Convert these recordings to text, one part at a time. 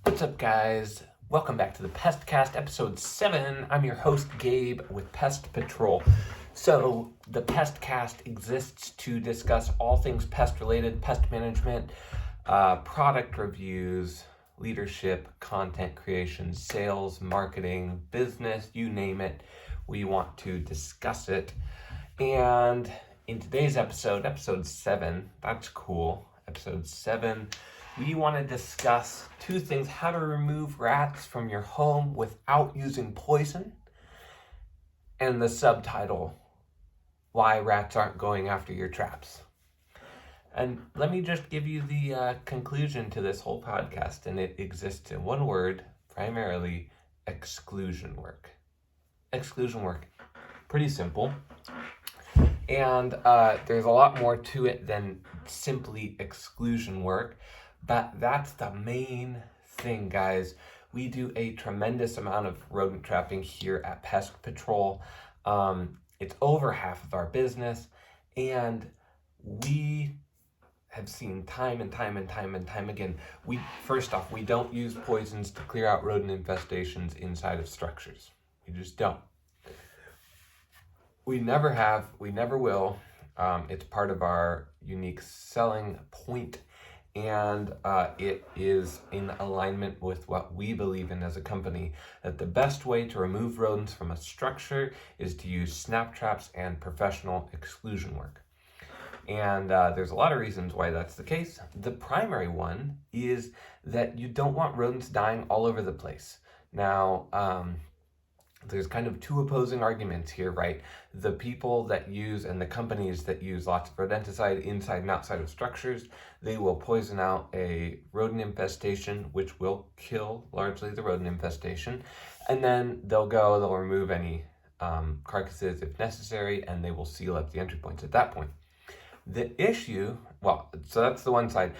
What's up, guys? Welcome back to the Pestcast, episode 7. I'm your host, Gabe, with Pest Patrol. So, the Pestcast exists to discuss all things pest-related, pest management, product reviews, leadership, content creation, sales, marketing, business, you name it. We want to discuss it. And in today's episode 7, that's cool, episode 7, we want to discuss two things: how to remove rats from your home without using poison, and the subtitle, why rats aren't going after your traps. And let me just give you the conclusion to this whole podcast, and it exists in one word, primarily: exclusion work. Exclusion work. Pretty simple. And there's a lot more to it than simply exclusion work. But that's the main thing, guys. We do a tremendous amount of rodent trapping here at Pest Patrol. It's over half of our business, and we have seen time and time again. First off, we don't use poisons to clear out rodent infestations inside of structures. We just don't. We never have, we never will. It's part of our unique selling point. And it is in alignment with what we believe in as a company, that the best way to remove rodents from a structure is to use snap traps and professional exclusion work. And there's a lot of reasons why that's the case. The primary one is that you don't want rodents dying all over the place. Now, there's kind of two opposing arguments here, right? The people that use and the companies that use lots of rodenticide inside and outside of structures, they will poison out a rodent infestation, which will kill largely the rodent infestation. And then they'll remove any carcasses if necessary, and they will seal up the entry points at that point. The issue, so that's the one side.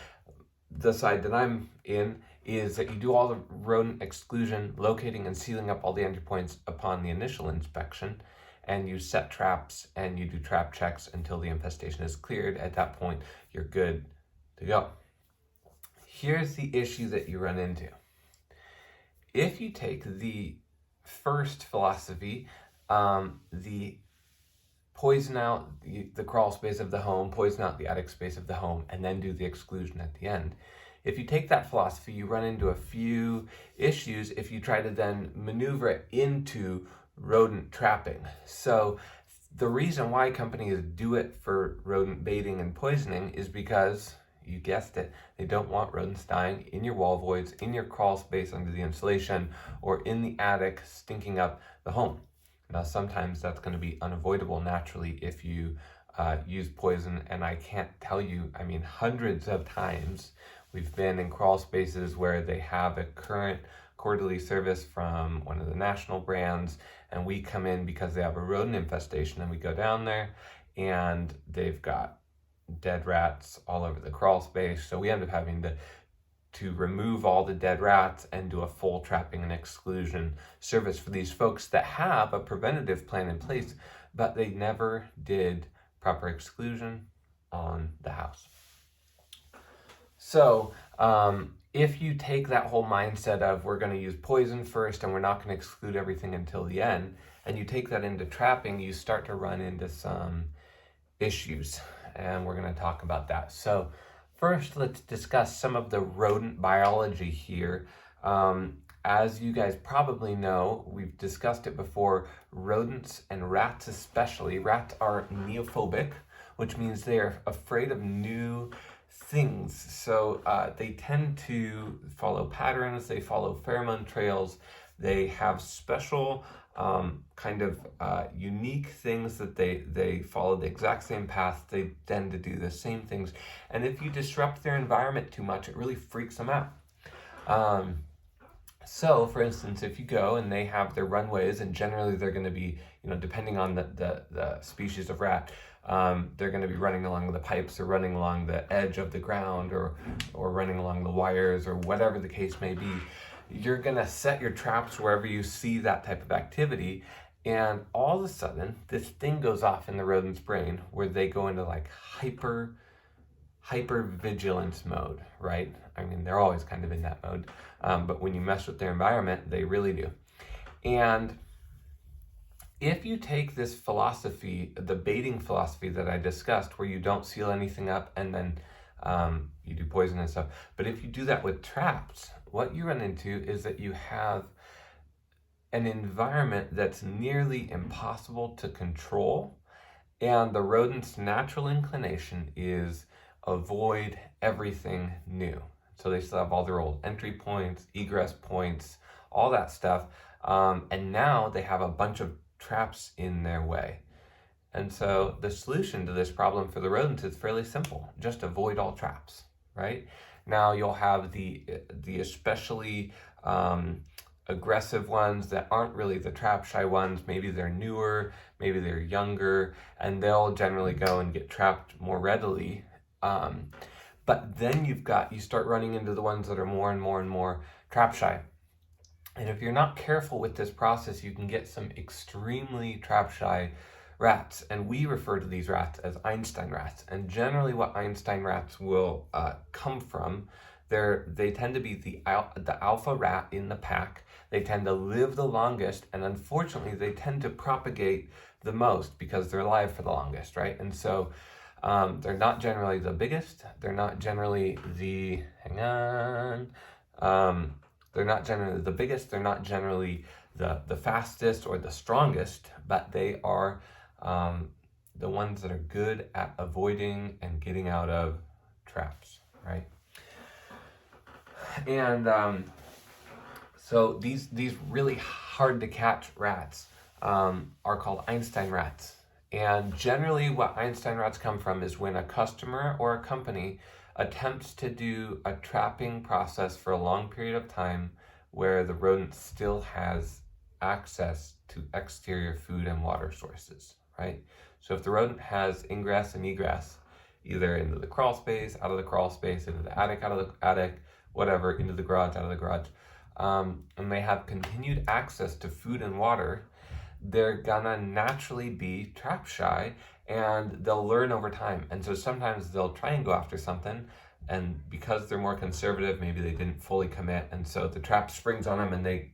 The side that I'm in is that you do all the rodent exclusion, locating and sealing up all the entry points upon the initial inspection, and you set traps and you do trap checks until the infestation is cleared. At that point, you're good to go. Here's the issue that you run into. If you take the first philosophy, the poison out the crawl space of the home, poison out the attic space of the home, and then do the exclusion at the end. If you take that philosophy, you run into a few issues if you try to then maneuver it into rodent trapping. So the reason why companies do it for rodent baiting and poisoning is because, you guessed it, they don't want rodents dying in your wall voids, in your crawl space under the insulation, or in the attic stinking up the home. Now, sometimes that's going to be unavoidable naturally if you use poison, and I can't tell you, hundreds of times we've been in crawl spaces where they have a current quarterly service from one of the national brands, and we come in because they have a rodent infestation, and we go down there and they've got dead rats all over the crawl space. So we end up having to remove all the dead rats and do a full trapping and exclusion service for these folks that have a preventative plan in place, but they never did proper exclusion on the house. So if you take that whole mindset of we're going to use poison first and we're not going to exclude everything until the end, and you take that into trapping, you start to run into some issues, and we're going to talk about that. So first, let's discuss some of the rodent biology here. As you guys probably know, we've discussed it before, rodents and rats especially, rats are neophobic, which means they're afraid of new things. So they tend to follow patterns, they follow pheromone trails, they have special unique things that they follow the exact same path, they tend to do the same things. And if you disrupt their environment too much, it really freaks them out. So, for instance, if you go and they have their runways, and generally they're going to be, depending on the species of rat, they're going to be running along the pipes or running along the edge of the ground or running along the wires or whatever the case may be. You're going to set your traps wherever you see that type of activity, and all of a sudden this thing goes off in the rodent's brain where they go into like hyper hypervigilance mode, right? I mean, they're always kind of in that mode, but when you mess with their environment, they really do. And if you take this philosophy, the baiting philosophy that I discussed, where you don't seal anything up and then you do poison and stuff, but if you do that with traps, what you run into is that you have an environment that's nearly impossible to control, and the rodent's natural inclination is avoid everything new. So they still have all their old entry points, egress points, all that stuff, and now they have a bunch of traps in their way. And so the solution to this problem for the rodents is fairly simple. Just avoid all traps, right? Now you'll have the especially aggressive ones that aren't really the trap shy ones. Maybe they're newer, maybe they're younger, and they'll generally go and get trapped more readily. But then you start running into the ones that are more and more and more trap shy. And if you're not careful with this process, you can get some extremely trap shy rats. And we refer to these rats as Einstein rats. And generally what Einstein rats will come from, they tend to be the alpha rat in the pack. They tend to live the longest, and unfortunately they tend to propagate the most because they're alive for the longest, right? And so they're not generally the biggest. They're not generally the, they're not generally the biggest. They're not generally the fastest or the strongest, but they are the ones that are good at avoiding and getting out of traps, right? And so these really hard to catch rats are called Einstein rats. And generally what Einstein rats come from is when a customer or a company attempts to do a trapping process for a long period of time where the rodent still has access to exterior food and water sources, right? So if the rodent has ingress and egress, either into the crawl space, out of the crawl space, into the attic, out of the attic, whatever, into the garage, out of the garage, and they have continued access to food and water, they're gonna naturally be trap shy, and they'll learn over time. And so sometimes they'll try and go after something, and because they're more conservative, maybe they didn't fully commit, and so the trap springs on them and they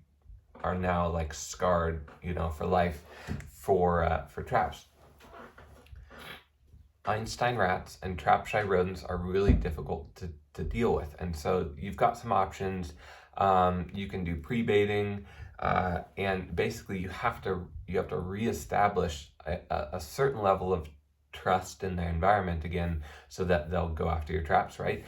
are now like scarred, for life for traps. Einstein rats and trap shy rodents are really difficult to deal with, and so you've got some options. You can do pre-baiting, and basically you have to reestablish a certain level of trust in their environment again, so that they'll go after your traps, right?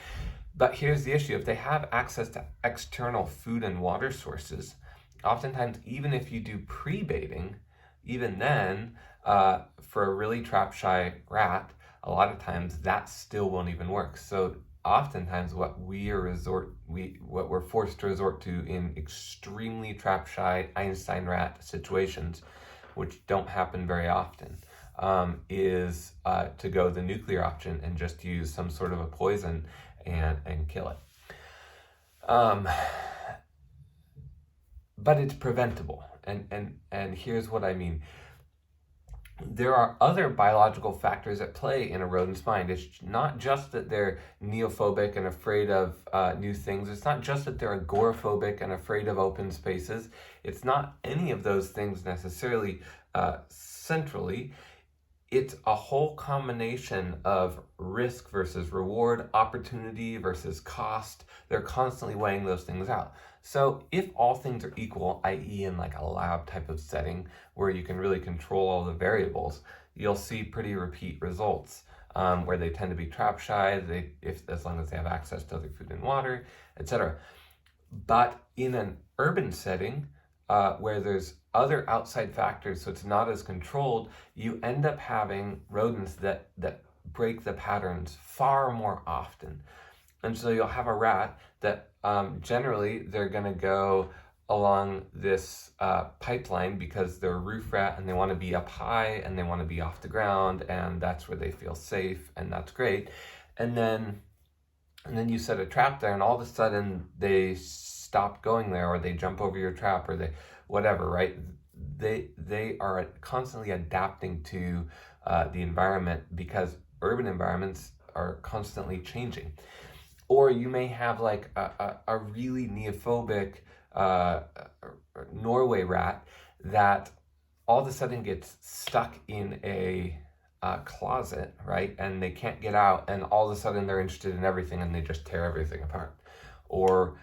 But here's the issue: if they have access to external food and water sources, oftentimes even if you do pre-baiting, even then, for a really trap shy rat, a lot of times that still won't even work. So oftentimes what we're forced to resort to in extremely trap shy Einstein rat situations, which don't happen very often, is to go the nuclear option and just use some sort of a poison and kill it. But it's preventable, and here's what I mean. There are other biological factors at play in a rodent's mind. It's not just that they're neophobic and afraid of new things. It's not just that they're agoraphobic and afraid of open spaces. It's not any of those things necessarily centrally. It's a whole combination of risk versus reward, opportunity versus cost. They're constantly weighing those things out. So if all things are equal, i.e. in like a lab type of setting where you can really control all the variables, you'll see pretty repeat results where they tend to be trap shy, as long as they have access to other food and water, etc. But in an urban setting where there's other outside factors, so it's not as controlled, you end up having rodents that break the patterns far more often. And so you'll have a rat that generally they're going to go along this pipeline because they're a roof rat and they want to be up high and they want to be off the ground, and that's where they feel safe, and that's great. And then you set a trap there, and all of a sudden they stop going there, or they jump over your trap, or they whatever, right? They are constantly adapting to the environment, because urban environments are constantly changing. Or you may have like a really neophobic Norway rat that all of a sudden gets stuck in a closet, right? And they can't get out, and all of a sudden they're interested in everything and they just tear everything apart. Or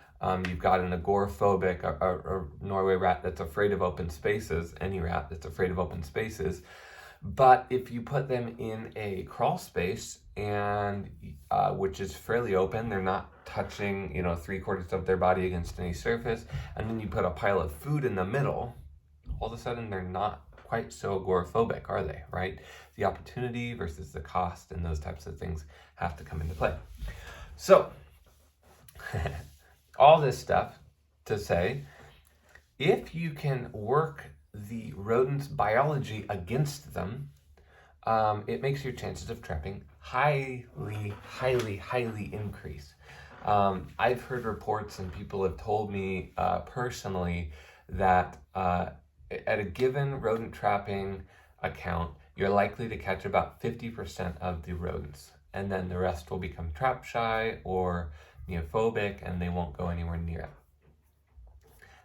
you've got an agoraphobic, a Norway rat that's afraid of open spaces, any rat that's afraid of open spaces. But if you put them in a crawl space, and which is fairly open, they're not touching, 3/4 of their body against any surface, and then you put a pile of food in the middle, all of a sudden they're not quite so agoraphobic, are they, right? The opportunity versus the cost and those types of things have to come into play. So, all this stuff to say, if you can work the rodent's biology against them, it makes your chances of trapping highly, highly, highly increase. I've heard reports, and people have told me personally that at a given rodent trapping account, you're likely to catch about 50% of the rodents, and then the rest will become trap shy or neophobic, and they won't go anywhere near it.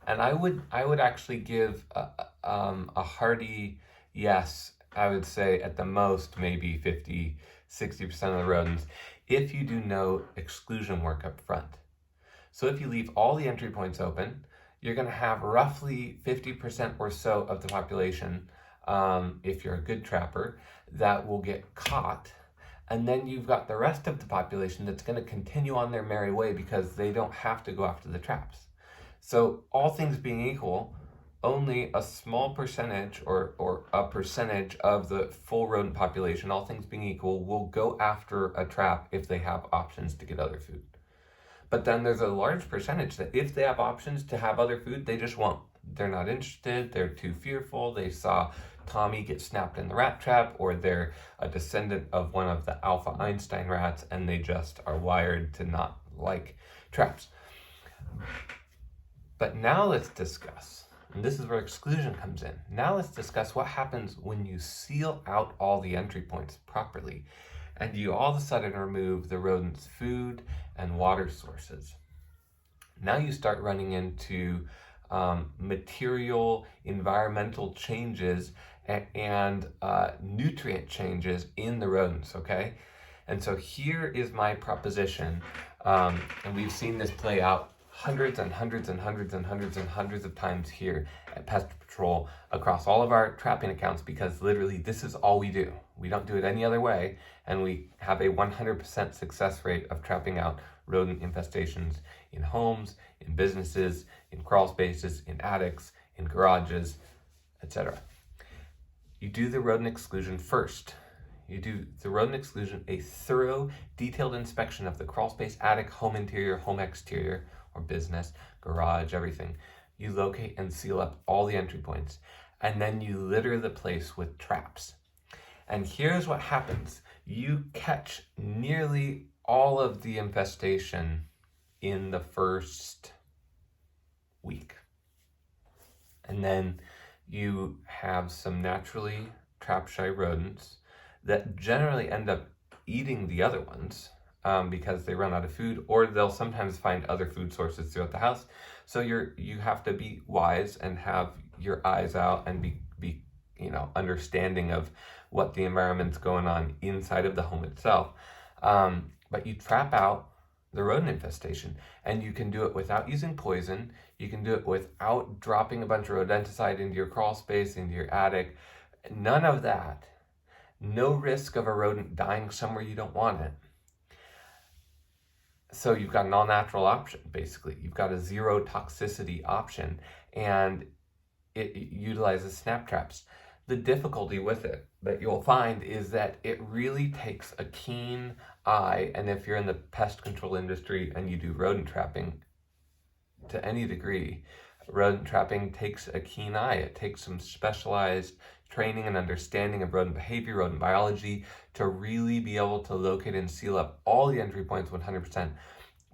And I would actually give a hearty yes. I would say at the most maybe 50-60% of the rodents if you do no exclusion work up front. So if you leave all the entry points open, you're going to have roughly 50% or so of the population, if you're a good trapper, that will get caught. And then you've got the rest of the population that's going to continue on their merry way because they don't have to go after the traps. So all things being equal, only a small percentage or a percentage of the full rodent population, all things being equal, will go after a trap if they have options to get other food. But then there's a large percentage that if they have options to have other food, they just won't. They're not interested, they're too fearful, they saw Tommy get snapped in the rat trap, or they're a descendant of one of the alpha Einstein rats and they just are wired to not like traps. But now let's discuss, and this is where exclusion comes in. Now let's discuss what happens when you seal out all the entry points properly and you all of a sudden remove the rodent's food and water sources. Now you start running into material, environmental changes and nutrient changes in the rodents, okay? And so here is my proposition, and we've seen this play out hundreds and hundreds and hundreds and hundreds and hundreds of times here at Pest Patrol across all of our trapping accounts, because literally this is all we do. We don't do it any other way, and we have a 100% success rate of trapping out rodent infestations in homes, in businesses, in crawl spaces, in attics, in garages, etc. You do the rodent exclusion first. You do the rodent exclusion, a thorough, detailed inspection of the crawl space, attic, home interior, home exterior, or business, garage, everything. You locate and seal up all the entry points, and then you litter the place with traps. And here's what happens. You catch nearly all of the infestation in the first week. And then you have some naturally trap-shy rodents that generally end up eating the other ones because they run out of food, or they'll sometimes find other food sources throughout the house. So you have to be wise and have your eyes out and be understanding of what the environment's going on inside of the home itself. But you trap out the rodent infestation, and you can do it without using poison. You can do it without dropping a bunch of rodenticide into your crawl space, into your attic. None of that. No risk of a rodent dying somewhere you don't want it. So you've got an all-natural option, basically. You've got a zero toxicity option, and it utilizes snap traps. The difficulty with it that you'll find is that it really takes a keen eye, and if you're in the pest control industry and you do rodent trapping to any degree, rodent trapping takes a keen eye. It takes some specialized training and understanding of rodent behavior, rodent biology, to really be able to locate and seal up all the entry points 100%.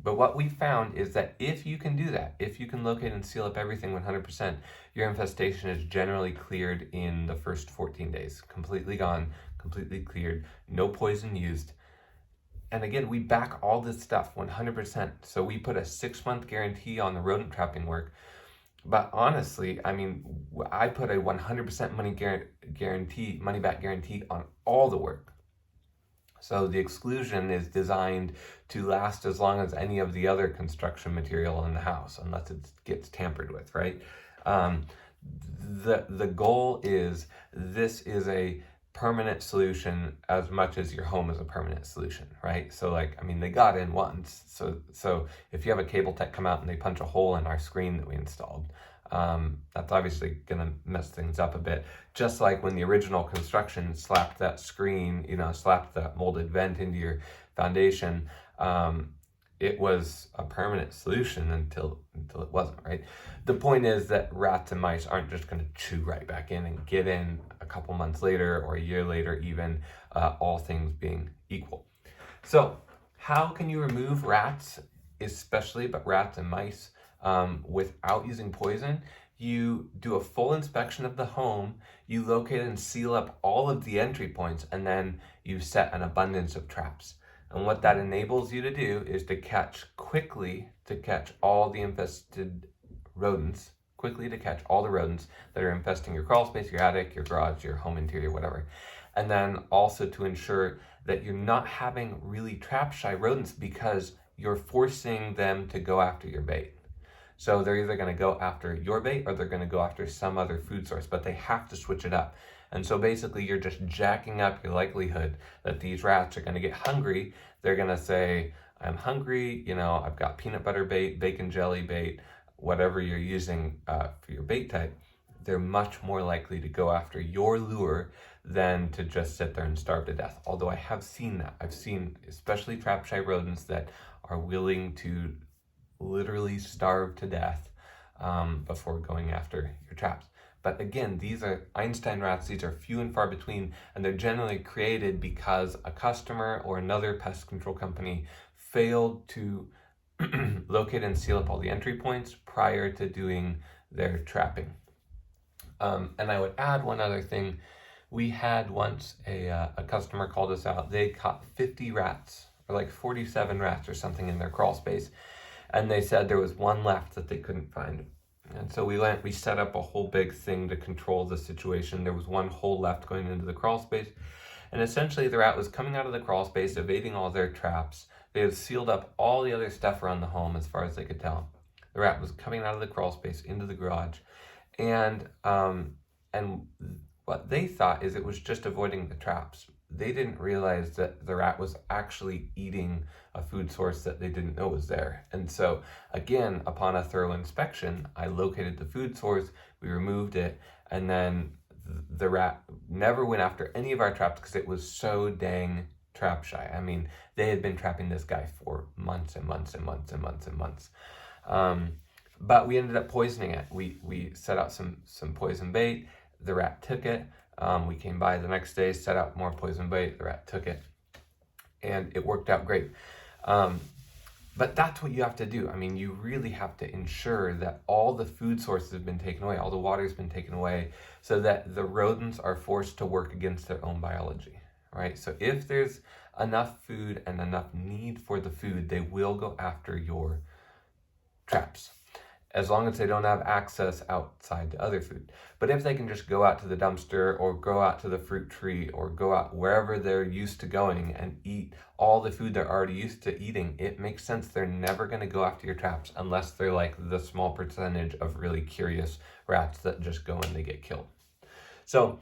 But what we found is that if you can do that, if you can locate and seal up everything 100%, your infestation is generally cleared in the first 14 days. Completely gone, completely cleared, no poison used. And again, we back all this stuff 100%. So we put a 6-month guarantee on the rodent trapping work. But honestly, I mean, I put a 100% money back guarantee on all the work. So the Exclusion is designed to last as long as any of the other construction material in the house, unless it gets tampered with, right? The goal is, this is a permanent solution as much as your home is a permanent solution, right? So like, I mean, they got in once. So if you have a cable tech come out and they punch a hole in our screen that we installed, that's obviously gonna mess things up a bit. Just like when the original construction slapped that screen, slapped that molded vent into your foundation, it was a permanent solution until it wasn't, right? The point is that rats and mice aren't just going to chew right back in and get in a couple months later or a year later even, all things being equal. So how can you remove rats, especially but rats and mice, without using poison? You do a full inspection of the home, you locate and seal up all of the entry points, and then you set an abundance of traps. And what that enables you to do is to catch all the infested rodents, quickly to catch all the rodents that are infesting your crawl space, your attic, your garage, your home interior, whatever. And then also to ensure that you're not having really trap-shy rodents because you're forcing them to go after your bait. So they're either going to go after your bait or they're going to go after some other food source, but they have to switch it up. And so basically you're just jacking up your likelihood that these rats are going to get hungry. They're going to say, I'm hungry, I've got peanut butter bait, bacon jelly bait, whatever you're using for your bait type. They're much more likely to go after your lure than to just sit there and starve to death. Although I have seen that. I've seen especially trap-shy rodents that are willing to literally starve to death before going after your traps. But again, these are Einstein rats. These are few and far between, and they're generally created because a customer or another pest control company failed to locate and seal up all the entry points prior to doing their trapping. And I would add one other thing. We had once a customer called us out. They caught 50 rats, or like 47 rats or something in their crawl space. And they said there was one left that they couldn't find. And so we set up a whole big thing to control the situation. There was one hole left going into the crawl space. And essentially the rat was coming out of the crawl space, evading all their traps. They had sealed up all the other stuff around the home as far as they could tell. The rat was coming out of the crawl space into the garage. And what they thought is it was just avoiding the traps. They didn't realize that the rat was actually eating a food source that they didn't know was there. And so again, upon a thorough inspection, I located the food source, we removed it, and then the rat never went after any of our traps because it was so dang trap shy. I mean, they had been trapping this guy for months and months and months and months and months. But we ended up poisoning it. We set out some poison bait, the rat took it. We came by the next day, set out more poison bait, the rat took it, and it worked out great. But that's what you have to do. I mean, you really have to ensure that all the food sources have been taken away, all the water's been taken away, so that the rodents are forced to work against their own biology, right? So if there's enough food and enough need for the food, they will go after your traps, as long as they don't have access outside to other food. But if they can just go out to the dumpster or go out to the fruit tree or go out wherever they're used to going and eat all the food they're already used to eating, it makes sense they're never going to go after your traps unless they're like the small percentage of really curious rats that just go and they get killed. So,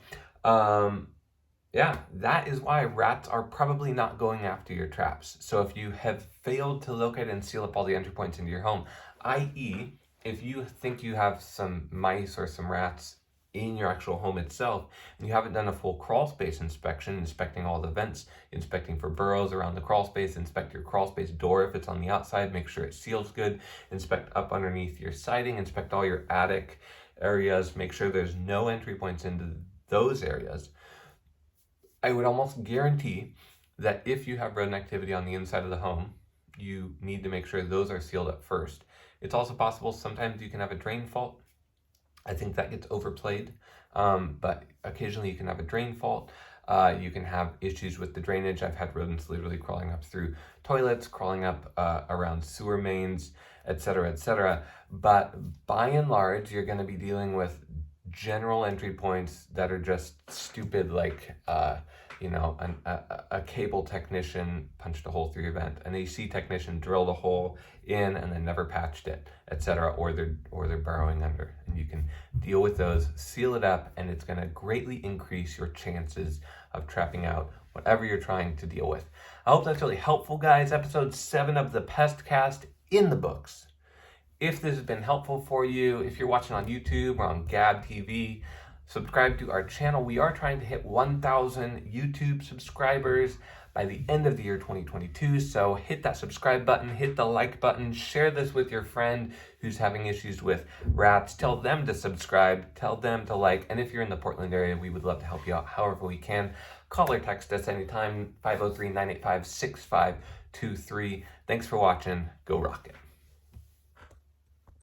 yeah, that is why rats are probably not going after your traps. So if you have failed to locate and seal up all the entry points into your home, i.e., if you think you have some mice or some rats in your actual home itself, and you haven't done a full crawl space inspection, inspecting all the vents, inspecting for burrows around the crawl space, inspect your crawl space door if it's on the outside, make sure it seals good, inspect up underneath your siding, inspect all your attic areas, make sure there's no entry points into those areas, I would almost guarantee that if you have rodent activity on the inside of the home, you need to make sure those are sealed up first. It's also possible sometimes you can have a drain fault. I think that gets overplayed, but occasionally you can have a drain fault. You can have issues with the drainage. I've had rodents literally crawling up through toilets, crawling up around sewer mains, etc., etc. But by and large, you're going to be dealing with general entry points that are just stupid, like a cable technician punched a hole through your vent, an AC technician drilled a hole in and then never patched it, etc., or they're burrowing under. And you can deal with those, seal it up, and it's going to greatly increase your chances of trapping out whatever you're trying to deal with. I hope that's really helpful, guys. Episode 7 of the Pestcast in the books. If this has been helpful for you, if you're watching on YouTube or on Gab TV, subscribe to our channel. We are trying to hit 1,000 YouTube subscribers by the end of the year 2022. So hit that subscribe button, hit the like button, share this with your friend who's having issues with rats. Tell them to subscribe, tell them to like. And if you're in the Portland area, we would love to help you out however we can. Call or text us anytime, 503-985-6523. Thanks for watching. Go Rocket.